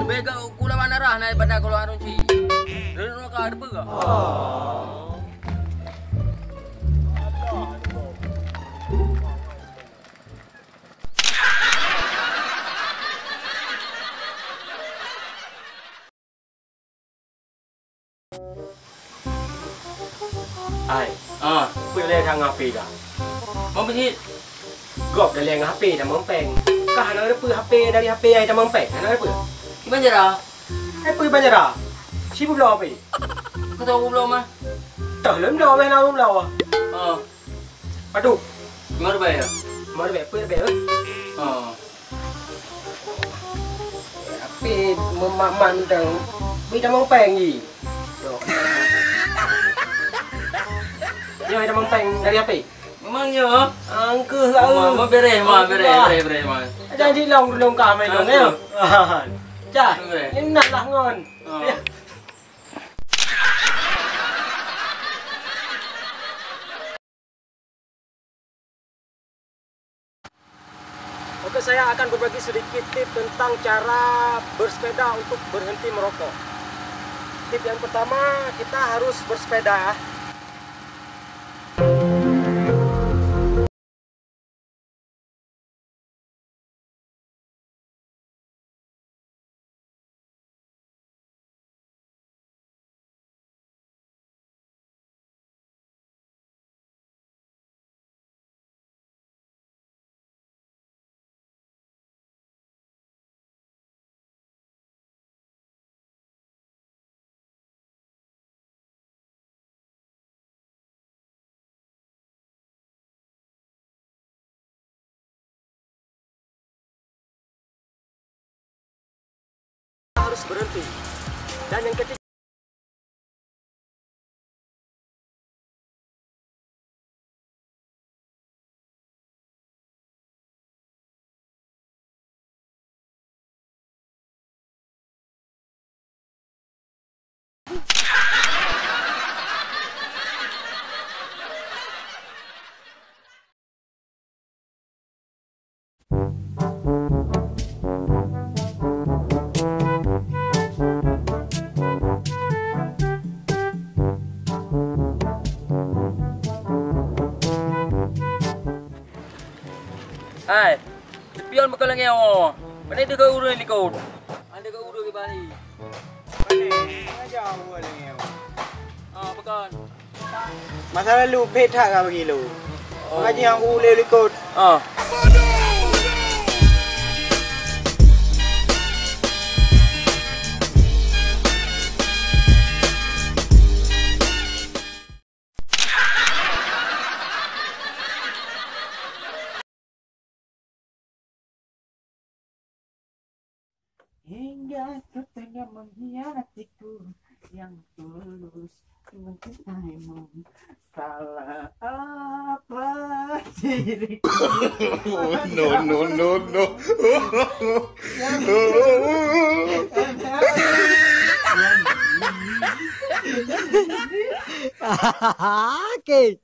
Bega kula mana rah na pada kalau arun si. Reno ka ada pega. Ai, boleh thang HP dah. Mau pergi Gop dari yang HP dah mempeng. Kah nak ada HP dari HP ai dah mempeng. Nak apa? gimana jara? Apa banyak dah? Si belum apa? Kau tahu belum mah? Tak belum dah, mana belum dah. Aduh, Gimana bayar? mana bet apa bet? HP memang dah. Bi dah mempeng ni. Dia dah mempeng dari HP. Memangnya? Angke lah. Mau beres mah. Janji long dulu kau main long ya. Cah, ini nak lah ngon. Oke, saya akan berbagi sedikit tip tentang cara bersepeda untuk berhenti merokok. Tip yang pertama, kita harus bersepeda. Harus berhenti. Dan yang ketiga, Hai, pion bakal ngeo. Mana dia kau urus ni kau? Ada kau urus ke Bali? Mana jauh boleh. Bukan. Masa lalu peta kau bagi lu. Mengaji yang aku boleh ikut. Hingga kau tengah mengkhianatiku yang tulus mencintaimu. Salah apa diriku? No. Okay.